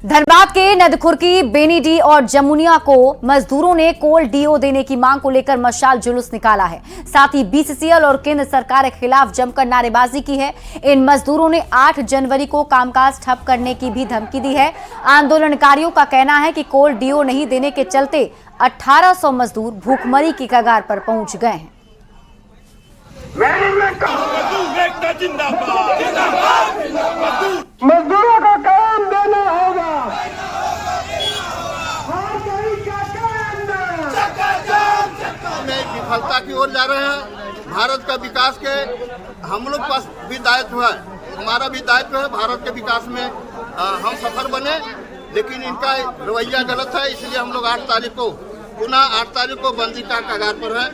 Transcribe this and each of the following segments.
धनबाद के नदखुरकी, बेनीडी और जमुनिया को मजदूरों ने कोल डीओ देने की मांग को लेकर मशाल जुलूस निकाला है। साथ ही बीसीसीएल और केंद्र सरकार के खिलाफ जमकर नारेबाजी की है। इन मजदूरों ने 8 जनवरी को कामकाज ठप करने की भी धमकी दी है। आंदोलनकारियों का कहना है कि कोल डीओ नहीं देने के चलते 1800 मजदूर भूखमरी की कगार पर पहुंच गए हैं। मजदूरों को काम देना होगा। विफलता की ओर जा रहे हैं। भारत का विकास के हम लोग पास भी दायित्व है, हमारा भी दायित्व है भारत के विकास में हम सफल बने, लेकिन इनका रवैया गलत है। इसलिए हम लोग 8 तारीख को पुनः 8 तारीख को बंदी का कगार पर है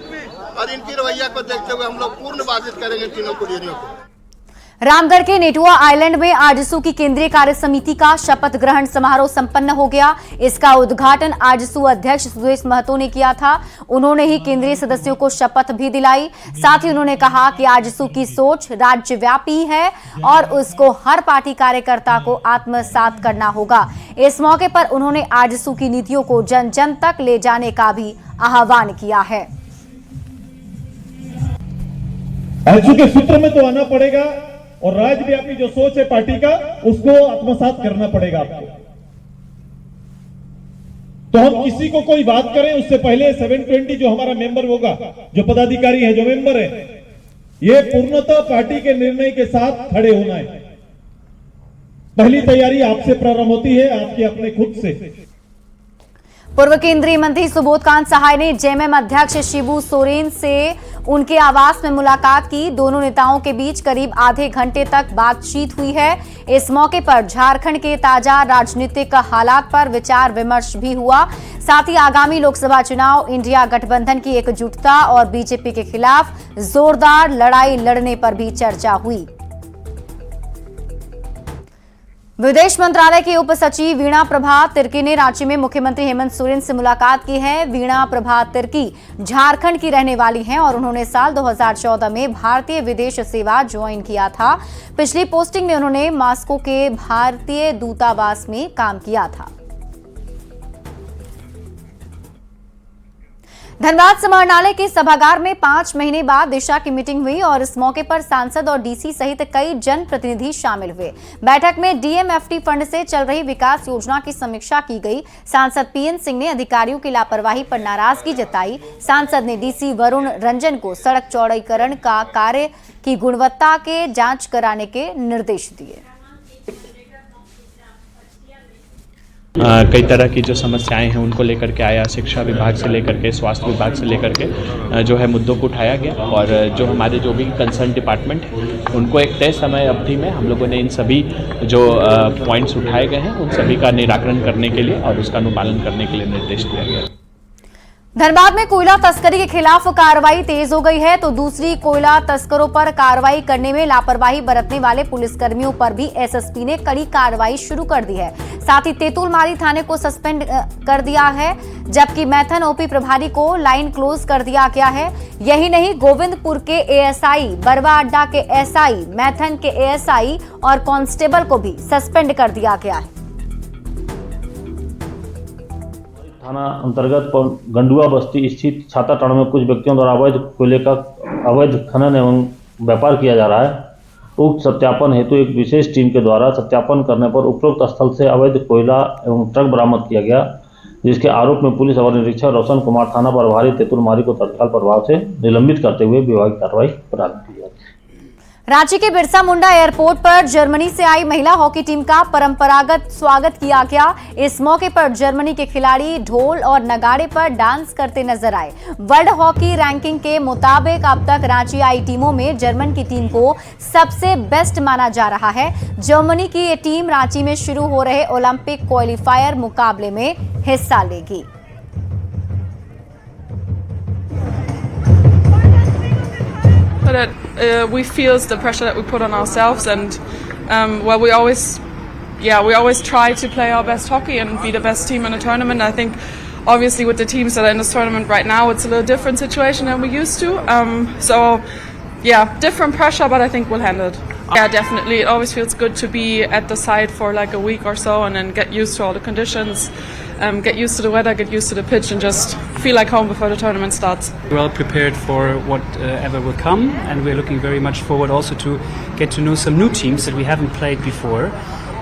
और इनकी रवैया को देखते हुए हम लोग पूर्ण बाधित करेंगे तीनों कुलियरियों को। रामगढ़ के नेटुआ आइलैंड में आजसू की केंद्रीय कार्य समिति का शपथ ग्रहण समारोह संपन्न हो गया। इसका उद्घाटन आजसू अध्यक्ष सुदेश महतो ने किया था। उन्होंने ही केंद्रीय सदस्यों को शपथ भी दिलाई। साथ ही उन्होंने कहा कि आजसू की सोच राज्यव्यापी है और उसको हर पार्टी कार्यकर्ता को आत्मसात करना होगा। इस मौके पर उन्होंने आजसू की नीतियों को जन जन तक ले जाने का भी आह्वान किया है। आजसू के सूत्र में तो आना पड़ेगा और राज्यव्यापी जो सोच है पार्टी का उसको आत्मसात करना पड़ेगा आपको। तो हम किसी को कोई बात करें उससे पहले 720 जो हमारा मेंबर होगा, जो पदाधिकारी है, जो मेंबर है, ये पूर्णतः पार्टी के निर्णय के साथ खड़े होना है। पहली तैयारी आपसे प्रारंभ होती है, आपके अपने खुद से। पूर्व केंद्रीय मंत्री सुबोध कांत सहाय ने जेएमएम अध्यक्ष शिबू सोरेन से उनके आवास में मुलाकात की। दोनों नेताओं के बीच करीब आधे घंटे तक बातचीत हुई है। इस मौके पर झारखंड के ताजा राजनीतिक हालात पर विचार विमर्श भी हुआ। साथ ही आगामी लोकसभा चुनाव, इंडिया गठबंधन की एकजुटता और बीजेपी के खिलाफ जोरदार लड़ाई लड़ने पर भी चर्चा हुई। विदेश मंत्रालय की उप सचिव वीणा प्रभा तिर्की ने रांची में मुख्यमंत्री हेमंत सोरेन से मुलाकात की है। वीणा प्रभा तिर्की झारखंड की रहने वाली हैं और उन्होंने साल 2014 में भारतीय विदेश सेवा ज्वाइन किया था। पिछली पोस्टिंग में उन्होंने मॉस्को के भारतीय दूतावास में काम किया था। धनबाद समाहरणालय के सभागार में 5 महीने बाद दिशा की मीटिंग हुई और इस मौके पर सांसद और डीसी सहित कई जनप्रतिनिधि शामिल हुए। बैठक में डीएमएफटी फंड से चल रही विकास योजना की समीक्षा की गई। सांसद पीएन सिंह ने अधिकारियों की लापरवाही पर नाराजगी जताई। सांसद ने डीसी वरुण रंजन को सड़क चौड़ीकरण का कार्य की गुणवत्ता के जांच कराने के निर्देश दिए। कई तरह की जो समस्याएं हैं उनको लेकर के आया, शिक्षा विभाग से लेकर के स्वास्थ्य विभाग से लेकर के जो है मुद्दों को उठाया गया और जो हमारे जो भी कंसर्न डिपार्टमेंट है उनको एक तय समय अवधि में हम लोगों ने इन सभी जो पॉइंट्स उठाए गए हैं उन सभी का निराकरण करने के लिए और उसका अनुपालन करने के लिए निर्देश दिया गया। धनबाद में कोयला तस्करी के खिलाफ कार्रवाई तेज हो गई है तो दूसरी कोयला तस्करों पर कार्रवाई करने में लापरवाही बरतने वाले पुलिसकर्मियों पर भी एसएसपी ने कड़ी कार्रवाई शुरू कर दी है। साथ ही तेतुलमारी थाने को सस्पेंड कर दिया है, जबकि मैथन ओपी प्रभारी को लाइन क्लोज कर दिया गया है। यही नहीं, गोविंदपुर के एएसआई, बरवा अड्डा के एसआई, मैथन के एएसआई और कांस्टेबल को भी सस्पेंड कर दिया गया है। थाना अंतर्गत गंडुआ बस्ती स्थित छाताटांड़ में कुछ व्यक्तियों द्वारा अवैध कोयले का अवैध खनन एवं व्यापार किया जा रहा है। उक्त सत्यापन हेतु एक विशेष टीम के द्वारा सत्यापन करने पर उपरोक्त स्थल से अवैध कोयला एवं ट्रक बरामद किया गया, जिसके आरोप में पुलिस अवर निरीक्षक रोशन कुमार थाना प्रभारी तेतुलमारी को तत्काल प्रभाव से निलंबित करते हुए विभागीय कार्रवाई प्रारंभ की। रांची के बिरसा मुंडा एयरपोर्ट पर जर्मनी से आई महिला हॉकी टीम का परंपरागत स्वागत किया गया। इस मौके पर जर्मनी के खिलाड़ी ढोल और नगाड़े पर डांस करते नजर आए। वर्ल्ड हॉकी रैंकिंग के मुताबिक अब तक रांची आई टीमों में जर्मन की टीम को सबसे बेस्ट माना जा रहा है। जर्मनी की ये टीम रांची में शुरू हो रहे ओलंपिक क्वालिफायर मुकाबले में हिस्सा लेगी। That we feel the pressure that we put on ourselves, and well, we always try to play our best hockey and be the best team in a tournament. I think obviously with the teams that are in this tournament right now, it's a little different situation than we used to. So yeah, different pressure, but I think we'll handle it. Yeah, definitely. It always feels good to be at the site for like a week or so and then get used to all the conditions, get used to the weather, get used to the pitch and just feel like home before the tournament starts. Well prepared for whatever will come, and we're looking very much forward also to get to know some new teams that we haven't played before.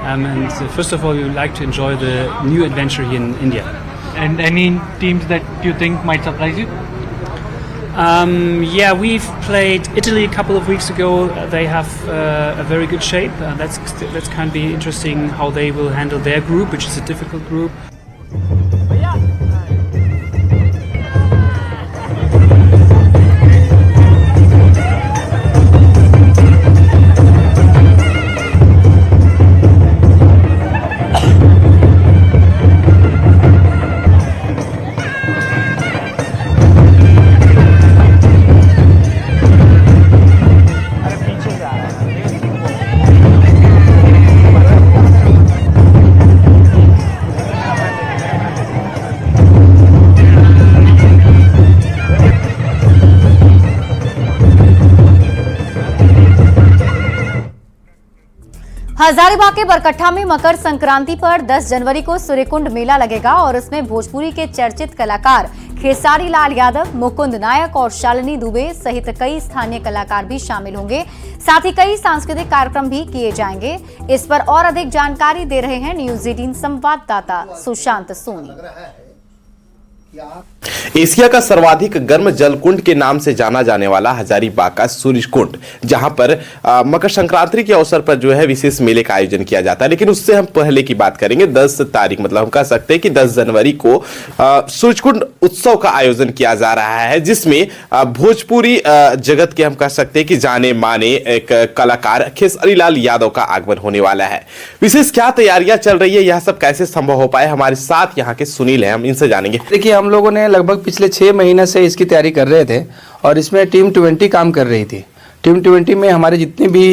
And first of all, we would like to enjoy the new adventure here in India. And any teams that you think might surprise you? Yeah, we've played Italy a couple of weeks ago. They have a very good shape. That's kind of be interesting how they will handle their group, which is a difficult group. Hazaribagh के बरकट्ठा में मकर संक्रांति पर 10 जनवरी को सूर्यकुंड मेला लगेगा और इसमें भोजपुरी के चर्चित कलाकार खेसारी लाल यादव, मुकुंद नायक और शालिनी दुबे सहित कई स्थानीय कलाकार भी शामिल होंगे। साथ ही कई सांस्कृतिक कार्यक्रम भी किए जाएंगे। इस पर और अधिक जानकारी दे रहे हैं न्यूज 18 संवाददाता सुशांत सोनी। एशिया का सर्वाधिक गर्म जल कुंड के नाम से जाना जाने वाला हजारीबाग का सूर्य कुंड, जहां पर मकर संक्रांति के अवसर पर जो है विशेष मेले का आयोजन किया जाता है। लेकिन उससे हम पहले की बात करेंगे। 10 तारीख मतलब हम कह सकते हैं कि 10 जनवरी को सूर्य कुंड उत्सव का आयोजन किया जा रहा है, जिसमें भोजपुरी जगत के हम कह सकते हैं कि जाने माने एक कलाकार खेसारी लाल यादव का आगमन होने वाला है। विशेष क्या तैयारियां चल रही है, यह सब कैसे संभव हो पाए, हमारे साथ यहाँ के सुनील है, हम इनसे जानेंगे। देखिए, हम लोगों ने लगभग पिछले 6 महीने से इसकी तैयारी कर रहे थे और इसमें टीम 20 काम कर रही थी। टीम 20 में हमारे जितने भी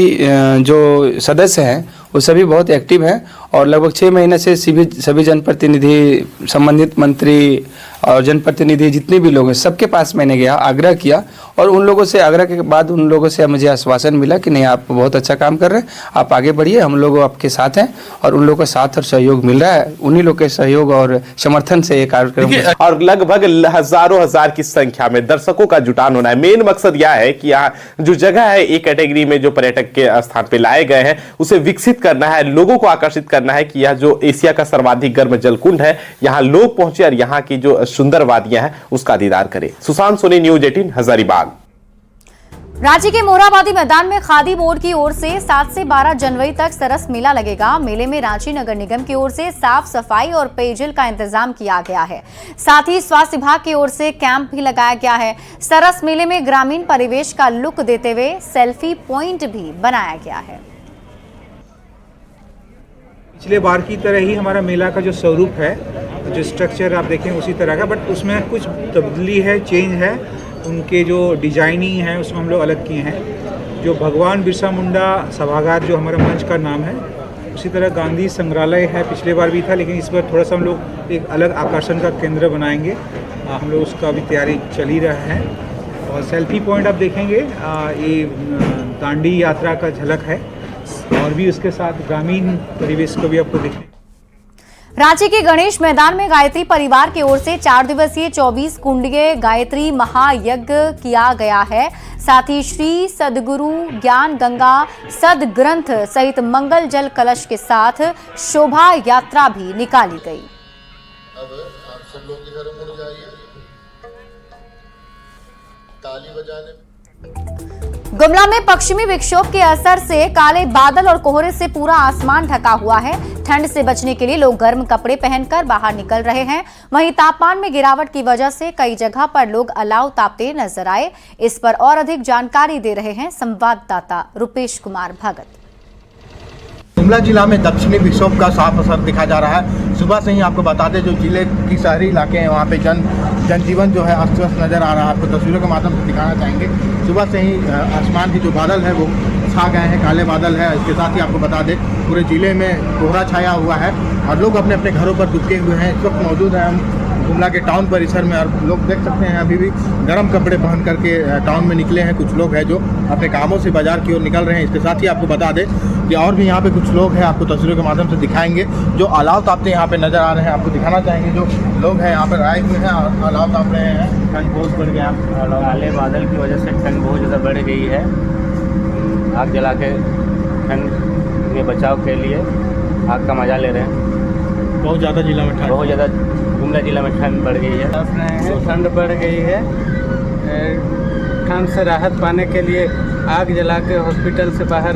जो सदस्य हैं वो सभी बहुत एक्टिव हैं और लगभग 6 महीने से सभी जनप्रतिनिधि, संबंधित मंत्री और जनप्रतिनिधि जितने भी लोग हैं सबके पास मैंने गया, आग्रह किया और उन लोगों से आग्रह के बाद उन लोगों से मुझे आश्वासन मिला कि नहीं, आप बहुत अच्छा काम कर रहे हैं, आप आगे बढ़िए, हम लोग आपके साथ हैं और उन लोगों का साथ और सहयोग मिल रहा है। उन्हीं लोग के सहयोग और समर्थन से ये कार्यक्रम और लगभग हजार की संख्या में दर्शकों का जुटान होना है। मेन मकसद यह है कि यहाँ जो जगह है, एक कैटेगरी में जो पर्यटक के स्थान पे लाए गए हैं उसे विकसित करना है, लोगों को आकर्षित करना है कि यह जो एशिया का सर्वाधिक गर्म जलकुंड है, यहाँ लोग पहुंचे और यहाँ की जो सुंदर वादियां हैं उसका दीदार करें। सुशांत सोनी, न्यूज 18 हजारीबाग। रांची के मोरहाबादी मैदान में खादी बोर्ड की ओर से 7 से 12 जनवरी तक सरस मेला लगेगा। मेले में रांची नगर निगम की ओर से साफ सफाई और पेयजल का इंतजाम किया गया है। साथ ही स्वास्थ्य विभाग की ओर से कैंप भी लगाया गया है। सरस मेले में ग्रामीण परिवेश का लुक देते हुए सेल्फी पॉइंट भी बनाया गया है। पिछले बार की तरह ही हमारा मेला का जो स्वरूप है, जो स्ट्रक्चर आप देखें उसी तरह का, बट उसमें कुछ तब्दीली है, चेंज है। उनके जो डिजाइनिंग है उसमें हम लोग अलग किए हैं। जो भगवान बिरसा मुंडा सभागार जो हमारा मंच का नाम है, उसी तरह गांधी संग्रहालय है, पिछले बार भी था, लेकिन इस बार थोड़ा सा हम लोग एक अलग आकर्षण का केंद्र बनाएंगे। हम लोग उसका भी तैयारी चल ही रहा है। और सेल्फी पॉइंट आप देखेंगे, ये दांडी यात्रा का झलक है और भी उसके साथ ग्रामीण परिवेश को भी आपको देखने। रांची के गणेश मैदान में गायत्री परिवार की ओर से 4 दिवसीय 24 कुंडीय गायत्री महायज्ञ किया गया है। साथ ही श्री सदगुरु ज्ञान गंगा सदग्रंथ सहित मंगल जल कलश के साथ शोभा यात्रा भी निकाली गई। अब आप सब लोग इधर मुड़ जाइए, ताली बजाने। गुमला में पश्चिमी विक्षोभ के असर से काले बादल और कोहरे से पूरा आसमान ढका हुआ है। ठंड से बचने के लिए लोग गर्म कपड़े पहनकर बाहर निकल रहे हैं। वहीं तापमान में गिरावट की वजह से कई जगह पर लोग अलाव तापते नजर आए। इस पर और अधिक जानकारी दे रहे हैं संवाददाता रुपेश कुमार भगत। गुमला जिला में दक्षिणी विक्षोभ का साफ असर दिखा जा रहा है। सुबह से ही आपको बता दें, जो जिले की शहरी इलाके हैं वहाँ पे जनजीवन जो है अस्त व्यस्त नजर आ रहा है। आपको तस्वीरों के माध्यम से दिखाना चाहेंगे। सुबह से ही आसमान की जो बादल है वो छा गए हैं, काले बादल है। इसके साथ ही आपको बता दें पूरे जिले में कोहरा छाया हुआ है और लोग अपने अपने घरों पर दुबके हुए हैं। इस वक्त मौजूद है हम जुमला के टाउन परिसर में, और लोग देख सकते हैं अभी भी गर्म कपड़े पहन करके टाउन में निकले हैं। कुछ लोग हैं जो अपने कामों से बाजार की ओर निकल रहे हैं। इसके साथ ही आपको बता दें कि और भी यहाँ पे कुछ लोग हैं, आपको तस्वीरों के माध्यम से दिखाएंगे जो अलाव तापते यहाँ पे नज़र आ रहे हैं। आपको दिखाना चाहेंगे जो लोग हैं यहाँ पर आए हुए हैं और अलाव ताप रहे हैं। ठंड बहुत बढ़ गया, काले बादल की वजह से ठंड बहुत ज़्यादा बढ़ गई है। आग जला के ठंड में बचाव के लिए आग का मज़ा ले रहे हैं। बहुत ज़्यादा जिला में ठंड, बहुत ज़्यादा जुमला जिला में ठंड बढ़ गई है। ठंड बढ़ गई है, ठंड से राहत पाने के लिए आग जला के हॉस्पिटल से बाहर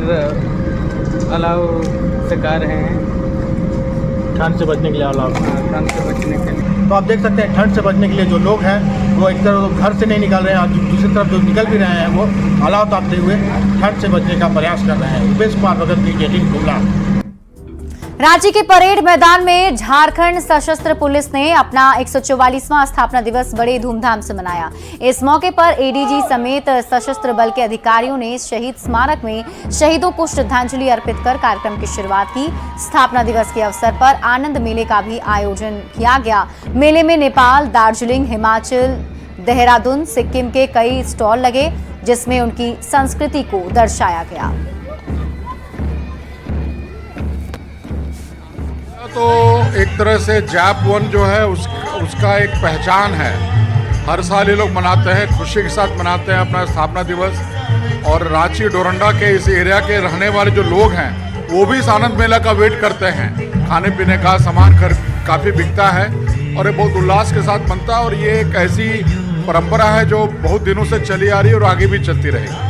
अलाव सिखा रहे हैं। ठंड से बचने के लिए अलाव, ठंड से बचने के लिए। तो आप देख सकते हैं ठंड से बचने के लिए जो लोग हैं वो एक तरफ घर से नहीं निकल रहे हैं और दूसरी तरफ जो निकल भी रहे हैं वो अलाव तापते हुए ठंड से बचने का प्रयास कर रहे हैं। उपेश कुमार भगत की जेटिंग जुमला। रांची के परेड मैदान में झारखंड सशस्त्र पुलिस ने अपना 144वां स्थापना दिवस बड़े धूमधाम से मनाया। इस मौके पर एडीजी समेत सशस्त्र बल के अधिकारियों ने शहीद स्मारक में शहीदों को श्रद्धांजलि अर्पित कर कार्यक्रम की शुरुआत की। स्थापना दिवस के अवसर पर आनंद मेले का भी आयोजन किया गया। मेले में नेपाल, दार्जिलिंग, हिमाचल, देहरादून, सिक्किम के कई स्टॉल लगे जिसमें उनकी संस्कृति को दर्शाया गया। तो एक तरह से जैप वन जो है उसका एक पहचान है। हर साल ये लोग मनाते हैं, खुशी के साथ मनाते हैं अपना स्थापना दिवस। और रांची डोरंडा के इस एरिया के रहने वाले जो लोग हैं वो भी इस आनंद मेला का वेट करते हैं। खाने पीने का सामान काफ़ी बिकता है और ये बहुत उल्लास के साथ बनता है। और ये एक ऐसी परंपरा है जो बहुत दिनों से चली आ रही है और आगे भी चलती रहेगी।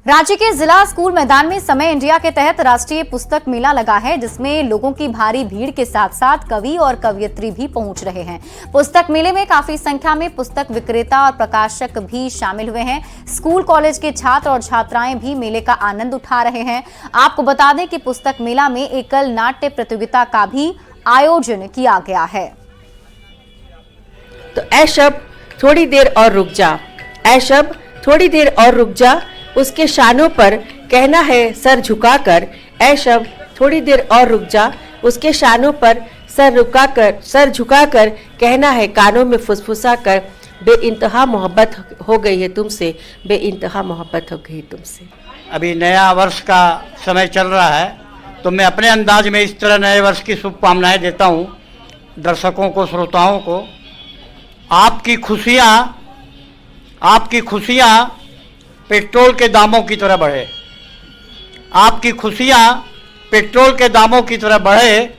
रांची के जिला स्कूल मैदान में समय इंडिया के तहत राष्ट्रीय पुस्तक मेला लगा है जिसमें लोगों की भारी भीड़ के साथ साथ कवि और कवयित्री भी पहुंच रहे हैं। पुस्तक मेले में काफी संख्या में पुस्तक विक्रेता और प्रकाशक भी शामिल हुए हैं। स्कूल कॉलेज के छात्र और छात्राएं भी मेले का आनंद उठा रहे हैं। आपको बता दें कि पुस्तक मेला में एकल नाट्य प्रतियोगिता का भी आयोजन किया गया है। तो ऐ शब थोड़ी देर और रुक जा, ऐ शब थोड़ी देर और रुक जा, उसके शानों पर कहना है सर झुकाकर, ऐ शब थोड़ी देर और रुक जा, उसके शानों पर सर झुकाकर कहना है कानों में फुसफुसा कर, बेइंतहा मोहब्बत हो गई है तुमसे, बेइंतहा मोहब्बत हो गई तुमसे। अभी नया वर्ष का समय चल रहा है तो मैं अपने अंदाज में इस तरह नए वर्ष की शुभकामनाएं देता हूं दर्शकों को, श्रोताओं को। आपकी खुशियां पेट्रोल के दामों की तरह बढ़े, आपकी खुशियां पेट्रोल के दामों की तरह बढ़े,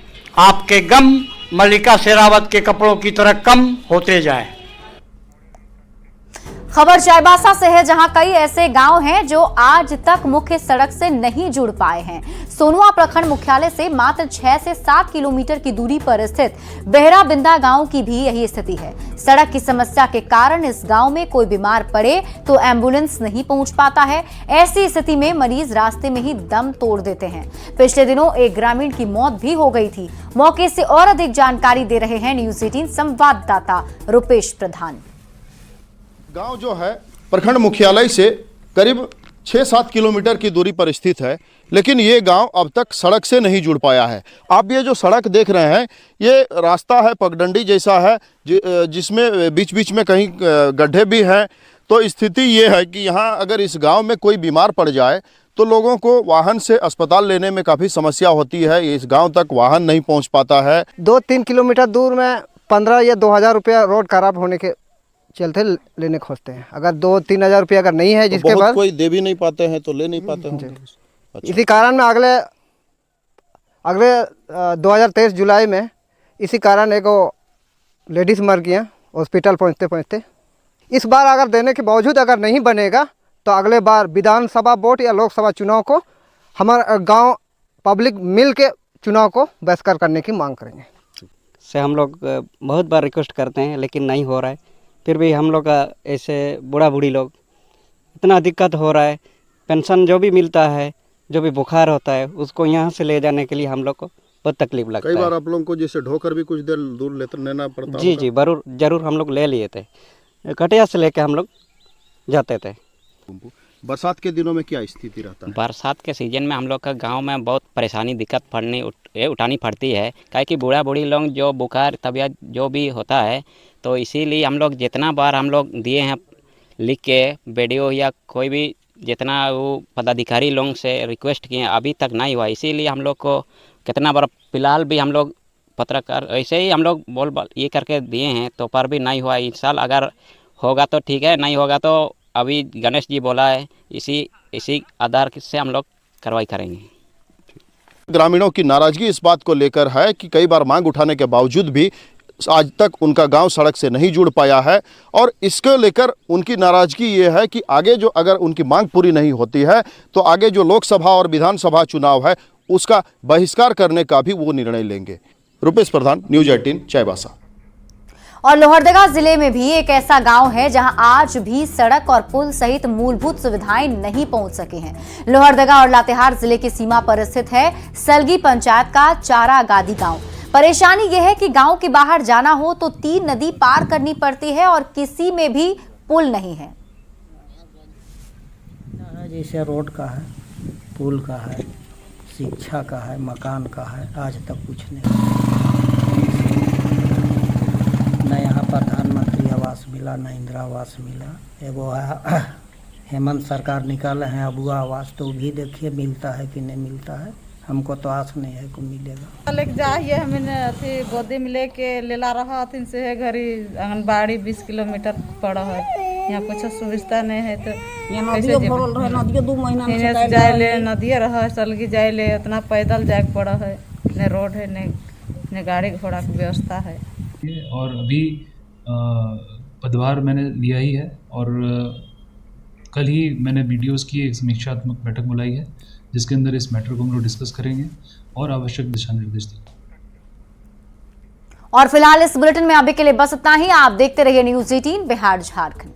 आपके गम मल्लिका शेरावत के कपड़ों की तरह कम होते जाएं। खबर चाईबासा से है जहां कई ऐसे गांव हैं जो आज तक मुख्य सड़क से नहीं जुड़ पाए हैं। सोनुआ प्रखंड मुख्यालय से मात्र 6 से 7 किलोमीटर की दूरी पर स्थित बेहरा बिंदा गांव की भी यही स्थिति है। सड़क की समस्या के कारण इस गांव में कोई बीमार पड़े तो एम्बुलेंस नहीं पहुंच पाता है। ऐसी स्थिति में मरीज रास्ते में ही दम तोड़ देते हैं। पिछले दिनों एक ग्रामीण की मौत भी हो गई थी। मौके से और अधिक जानकारी दे रहे हैं न्यूज 18 संवाददाता रुपेश प्रधान। गांव जो है प्रखंड मुख्यालय से करीब 6-7 किलोमीटर की दूरी पर स्थित है, लेकिन ये गांव अब तक सड़क से नहीं जुड़ पाया है। आप ये जो सड़क देख रहे हैं ये रास्ता है पगडंडी जैसा है जिसमें बीच बीच में कहीं गड्ढे भी हैं। तो स्थिति ये है कि यहाँ अगर इस गांव में कोई बीमार पड़ जाए तो लोगों को वाहन से अस्पताल लेने में काफ़ी समस्या होती है। इस गाँव तक वाहन नहीं पहुँच पाता है। 2-3 किलोमीटर दूर में 15 या 2,000 रुपया रोड खराब होने के चलते लेने खोजते हैं। अगर 2-3 हज़ार रुपया अगर नहीं है जिसके बाद कोई दे भी नहीं पाते हैं तो ले नहीं पाते हैं। अच्छा। इसी कारण में अगले 2023 जुलाई में इसी कारण एक लेडीज़ मर गई हॉस्पिटल पहुंचते पहुंचते। इस बार अगर देने के बावजूद अगर नहीं बनेगा तो अगले बार विधानसभा वोट या लोकसभा चुनाव को हमारा गांव पब्लिक मिल के चुनाव को बहिष्कार करने की मांग करेंगे। से हम लोग बहुत बार रिक्वेस्ट करते हैं लेकिन नहीं हो रहा है। फिर भी हम लोग का ऐसे बूढ़ा बूढ़ी लोग इतना दिक्कत हो रहा है। पेंशन जो भी मिलता है, जो भी बुखार होता है, उसको यहाँ से ले जाने के लिए हम लोग को बहुत तकलीफ लगता है। कई बार आप लोगों को जैसे ढोकर भी कुछ देर दूर लेना पड़ता है। जी जरूर हम लोग ले लिए थे। कटिया से लेके हम लोग जाते थे। बरसात के दिनों में क्या स्थिति रहता है? बरसात के सीजन में हम लोग का गांव में बहुत परेशानी दिक्कत उठानी पड़ती है, काहे कि बूढ़ा बूढ़ी लोग जो बुखार तबीयत जो भी होता है, तो इसीलिए हम लोग जितना बार हम लोग दिए हैं लिख के वीडियो या कोई भी जितना वो पदाधिकारी लोग से रिक्वेस्ट किए अभी तक नहीं हुआ। इसीलिए हम लोग को कितना बार फिलहाल भी हम लोग पत्रकार ऐसे ही हम लोग बोल ये करके दिए हैं, तो पर भी नहीं हुआ। इस साल अगर होगा तो ठीक है, नहीं होगा तो अभी गणेश जी बोला है, इसी आधार से हम लोग कार्रवाई करेंगे। ग्रामीणों की नाराजगी इस बात को लेकर है कि कई बार मांग उठाने के बावजूद भी आज तक उनका गांव सड़क से नहीं जुड़ पाया है, और इसको लेकर उनकी नाराजगी ये है कि आगे जो अगर उनकी मांग पूरी नहीं होती है तो आगे जो लोकसभा और विधानसभा चुनाव है उसका बहिष्कार करने का भी वो निर्णय लेंगे। रुपेश प्रधान, न्यूज़ 18, चाईबासा। और लोहरदगा जिले में भी एक ऐसा गांव है जहां आज भी सड़क और पुल सहित मूलभूत सुविधाएं नहीं पहुंच सके हैं। लोहरदगा और लातेहार जिले की सीमा पर स्थित है सलगी पंचायत का चारा गादी गांव। परेशानी यह है कि गांव के बाहर जाना हो तो 3 नदी पार करनी पड़ती है और किसी में भी पुल नहीं है। जैसे रोड का है, पुल का है, शिक्षा का है, मकान का है, आज तक कुछ नहीं। न यहाँ प्रधानमंत्री आवास मिला, न इंदिरा आवास मिला। एगो हेमंत सरकार निकाले हैं अबुआ आवास, तो भी देखिए मिलता है कि नहीं मिलता है। हमको तो आस नहीं है को मिलेगा। लेके जाइए हमने अथी गोदी में लेके लेला रहा थी से है घरी आंगनबाड़ी 20 किलोमीटर पड़ा है, यहाँ कुछ सुविधा नहीं है। तो नदियों भरल रहे, नदियों 2 महीना में जाए ले नदिया रहा सलगी जाए ले उतना पैदल जाए पड़ा है, न रोड है न गाड़ी घोड़ा की व्यवस्था है। और अभी पदभार मैंने लिया ही है और कल ही मैंने वीडियोस की एक समीक्षात्मक बैठक बुलाई है जिसके अंदर इस मैटर को हम लोग डिस्कस करेंगे और आवश्यक दिशा निर्देश देंगे। और फिलहाल इस बुलेटिन में अभी के लिए बस इतना ही। आप देखते रहिए न्यूज़ 18 बिहार झारखंड।